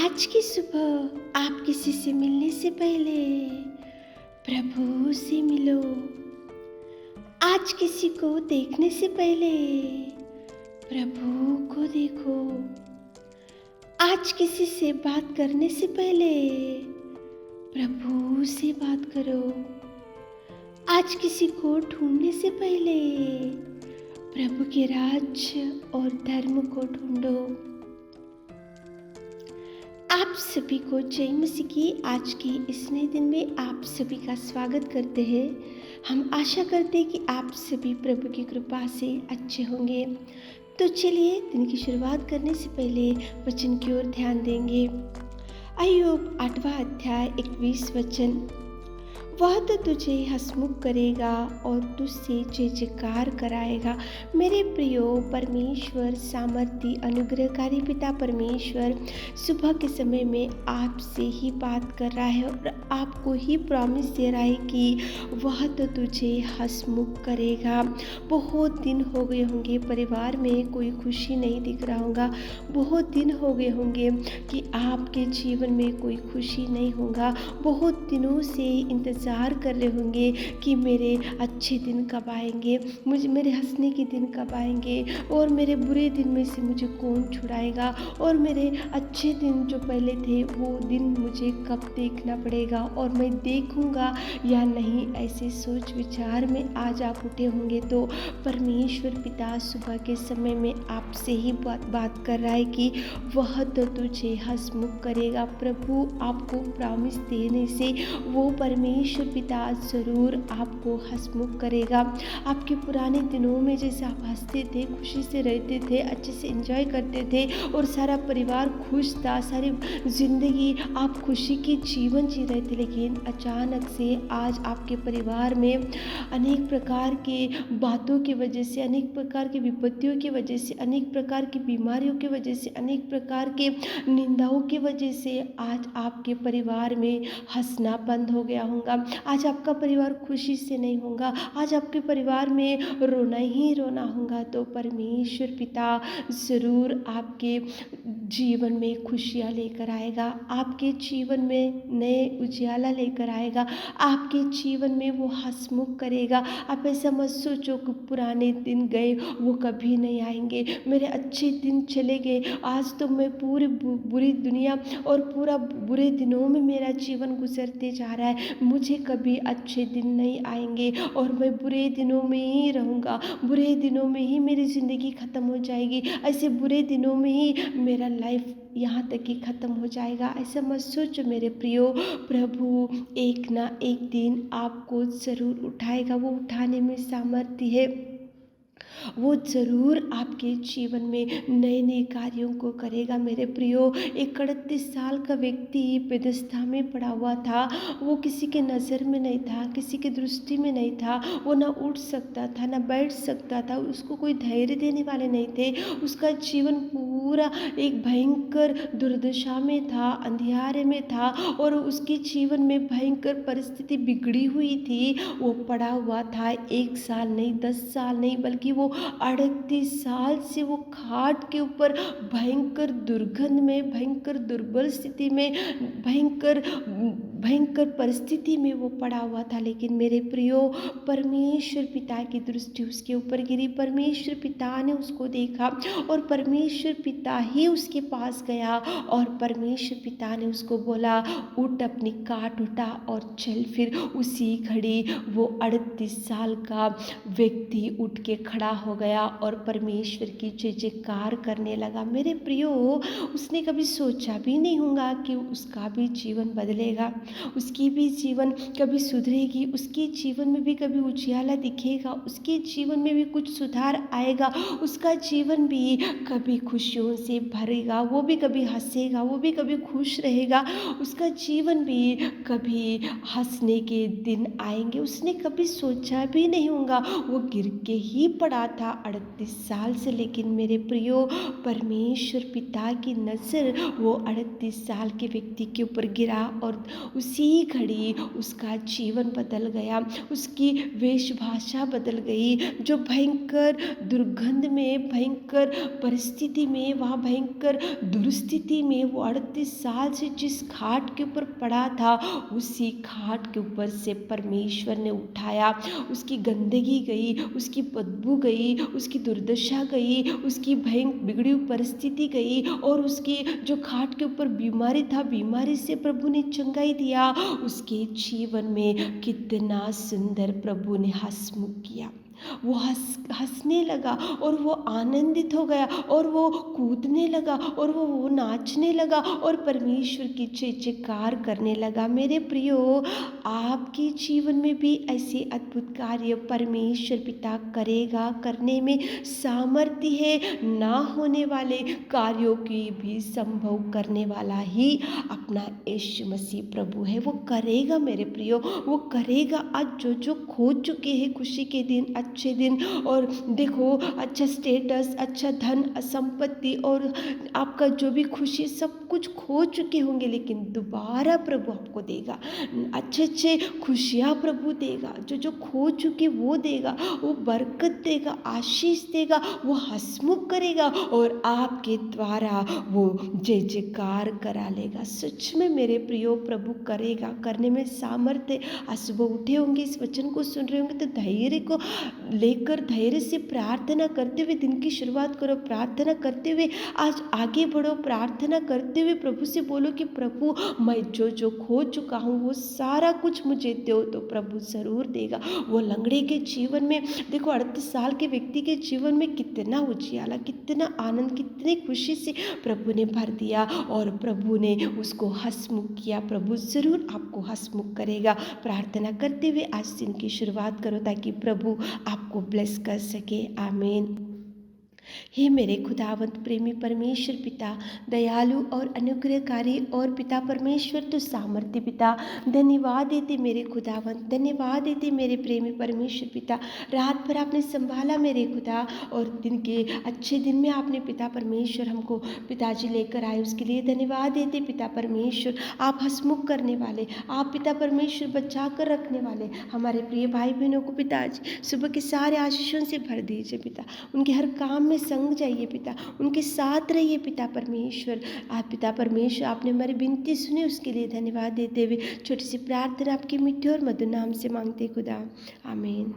आज की सुबह आप किसी से मिलने से पहले प्रभु से मिलो। आज किसी को देखने से पहले प्रभु को देखो। आज किसी से बात करने से पहले प्रभु से बात करो। आज किसी को ढूंढने से पहले प्रभु के राज्य और धर्म को ढूंढो। आप सभी को जय मसीह की आज की इस नए दिन में आप सभी का स्वागत करते हैं। हम आशा करते हैं कि आप सभी प्रभु की कृपा से अच्छे होंगे। तो चलिए दिन की शुरुआत करने से पहले वचन की ओर ध्यान देंगे। अय्यूब 8वां अध्याय 21 वचन। वह तो तुझे हंसमुख करेगा और तुझसे जय जयकार कराएगा। मेरे प्रियो परमेश्वर सामर्थी अनुग्रहकारी पिता परमेश्वर सुबह के समय में आपसे ही बात कर रहा है और आपको ही प्रॉमिस दे रहा है कि वह तो तुझे हंसमुख करेगा। बहुत दिन हो गए होंगे परिवार में कोई खुशी नहीं दिख रहा होगा। बहुत दिन हो गए होंगे कि आपके जीवन में कोई खुशी नहीं होगा। बहुत दिनों से इंतजार कर रहे होंगे कि मेरे अच्छे दिन कब आएंगे, मेरे हंसने के दिन कब आएंगे और मेरे बुरे दिन में से मुझे कौन छुड़ाएगा और मेरे अच्छे दिन जो पहले थे वो दिन मुझे कब देखना पड़ेगा और मैं देखूंगा या नहीं। ऐसे सोच विचार में आज आप उठे होंगे तो परमेश्वर पिता सुबह के समय में आपसे ही बात कर रहा है कि वह तो तुझे हंसमुख करेगा। प्रभु आपको प्रॉमिस देने से वो परमेश्वर पिता ज़रूर आपको हंसमुख करेगा। आपके पुराने दिनों में जैसे आप हंसते थे, खुशी से रहते थे, अच्छे से एंजॉय करते थे और सारा परिवार खुश था, सारी जिंदगी आप खुशी के जीवन जी रहे थे, लेकिन अचानक से आज आपके परिवार में अनेक प्रकार के बातों की वजह से, अनेक प्रकार की विपत्तियों की वजह से, अनेक प्रकार की बीमारियों की वजह से, अनेक प्रकार के निंदाओं की वजह से आज आपके परिवार में हंसना बंद हो गया होगा। आज आपका परिवार खुशी से नहीं होगा। आज आपके परिवार में रोना ही रोना होगा। तो परमेश्वर पिता ज़रूर आपके जीवन में खुशियाँ लेकर आएगा, आपके जीवन में नए उजियाला लेकर आएगा, आपके जीवन में वो हंसमुख करेगा। आप ऐसा मत सोचो कि पुराने दिन गए वो कभी नहीं आएंगे, मेरे अच्छे दिन चले गए, आज तो मैं पूरी बुरी दुनिया और पूरा बुरे दिनों में मेरा जीवन गुजरते जा रहा है, मुझे कभी अच्छे दिन नहीं आएंगे और मैं बुरे दिनों में ही रहूँगा, बुरे दिनों में ही मेरी ज़िंदगी ख़त्म हो जाएगी, ऐसे बुरे दिनों में ही मेरा लाइफ यहाँ तक कि ख़त्म हो जाएगा। ऐसा मत सोचो मेरे प्रियो, प्रभु एक ना एक दिन आपको ज़रूर उठाएगा। वो उठाने में सामर्थ्य है, वो ज़रूर आपके जीवन में नए नए कार्यों को करेगा। मेरे प्रियो, एक 38 साल का व्यक्ति बेदस्ता में पड़ा हुआ था। वो किसी के नज़र में नहीं था, किसी के दृष्टि में नहीं था। वो ना उठ सकता था, ना बैठ सकता था, उसको कोई धैर्य देने वाले नहीं थे। उसका जीवन पूरा एक भयंकर दुर्दशा में था, अंधियारे में था और उसके जीवन में भयंकर परिस्थिति बिगड़ी हुई थी। वो पड़ा हुआ था 1 साल नहीं, 10 साल नहीं, बल्कि वो 38 साल से वो खाट के ऊपर भयंकर दुर्गंध में, भयंकर दुर्बल स्थिति में, भयंकर परिस्थिति में वो पड़ा हुआ था। लेकिन मेरे प्रियो, परमेश्वर पिता की दृष्टि उसके ऊपर गिरी। परमेश्वर पिता ने उसको देखा और परमेश्वर पिता ही उसके पास गया और परमेश्वर पिता ने उसको बोला, उठ, अपनी काट उठा और चल। फिर उसी घड़ी वो 38 साल का व्यक्ति उठ के खड़ा हो गया और परमेश्वर की जय जयकार करने लगा। मेरे प्रियो, उसने कभी सोचा भी नहीं होगा कि उसका भी जीवन बदलेगा, उसकी भी जीवन कभी सुधरेगी, उसके जीवन में भी कभी उजियाला दिखेगा, उसके जीवन में भी कुछ सुधार आएगा, उसका जीवन भी कभी खुशियों से भरेगा, वो भी कभी हंसेगा, वो भी कभी खुश रहेगा, उसका जीवन भी कभी हंसने के दिन आएंगे। उसने कभी सोचा भी नहीं होगा। वो गिर के ही पड़ा था 38 साल से, लेकिन मेरे प्रियो, परमेश्वर पिता की नज़र वो 38 साल के व्यक्ति के ऊपर गिरा और उसी घड़ी उसका जीवन बदल गया, उसकी वेशभाषा बदल गई। जो भयंकर दुर्गंध में, भयंकर परिस्थिति में, वहाँ भयंकर दुर्स्थिति में वो 38 साल से जिस खाट के ऊपर पड़ा था, उसी खाट के ऊपर से परमेश्वर ने उठाया। उसकी गंदगी गई, उसकी बदबू गई, उसकी दुर्दशा गई, उसकी बिगड़ी हुई परिस्थिति गई, और उसकी जो खाट के ऊपर बीमारी था, बीमारी से प्रभु ने चंगाई दिया। उसके जीवन में कितना सुंदर प्रभु ने हंसमुख किया। वो हंसने लगा और वो आनंदित हो गया, और वो कूदने लगा, और वो नाचने लगा, और परमेश्वर की जय जयकार करने लगा। मेरे प्रियो, आपके जीवन में भी ऐसे अद्भुत कार्य परमेश्वर पिता करेगा। करने में सामर्थ्य है। ना होने वाले कार्यों की भी संभव करने वाला ही अपना यीशु मसीह प्रभु है। वो करेगा मेरे प्रियो, वो करेगा। आज जो खो चुके हैं खुशी के दिन, अच्छे दिन, और देखो अच्छा स्टेटस, अच्छा धन, संपत्ति, और आपका जो भी खुशी, सब कुछ खो चुके होंगे, लेकिन दोबारा प्रभु आपको देगा। अच्छे अच्छे खुशियाँ प्रभु देगा। जो खो चुके वो देगा, वो बरकत देगा, आशीष देगा, वो हंसमुख करेगा, और आपके द्वारा वो जय जयकार करा लेगा। सच में मेरे प्रियो, प्रभु करेगा, करने में सामर्थ्य। आज सुबह उठे होंगे, इस वचन को सुन रहे होंगे, तो धैर्य को लेकर धैर्य से प्रार्थना करते हुए दिन की शुरुआत करो। प्रार्थना करते हुए आज आगे बढ़ो। प्रार्थना करते हुए प्रभु से बोलो कि प्रभु, मैं जो खो चुका हूँ वो सारा कुछ मुझे दो, तो प्रभु ज़रूर देगा। वो लंगड़े के जीवन में देखो, 38 साल के व्यक्ति के जीवन में कितना उजियाला, कितना आनंद, कितनी खुशी से प्रभु ने भर दिया, और प्रभु ने उसको हंसमुख किया। प्रभु ज़रूर आपको हंसमुख करेगा। प्रार्थना करते हुए आज दिन की शुरुआत करो, ताकि प्रभु आपको ब्लेस कर सके। आमीन। हे मेरे खुदावंत प्रेमी परमेश्वर पिता, दयालु और अनुग्रहकारी और पिता परमेश्वर, तो सामर्थ्य पिता, धन्यवाद देते मेरे खुदावंत, धन्यवाद देते मेरे प्रेमी परमेश्वर पिता। रात भर आपने संभाला मेरे खुदा, और दिन के अच्छे दिन में आपने पिता परमेश्वर हमको पिताजी लेकर आए, उसके लिए धन्यवाद देते पिता परमेश्वर। आप हंसमुख करने वाले, आप पिता परमेश्वर बचा कर रखने वाले हमारे प्रिय भाई बहनों को पिताजी सुबह के सारे आशीषों से भर दीजिए पिता। उनके हर काम में संग जाइए पिता, उनके साथ रहिए पिता परमेश्वर। आप पिता परमेश्वर, आपने हमारी विनती सुनी, उसके लिए धन्यवाद देते हुए छोटी सी प्रार्थना आपके मीठे और मधुर नाम से मांगते खुदा, आमीन।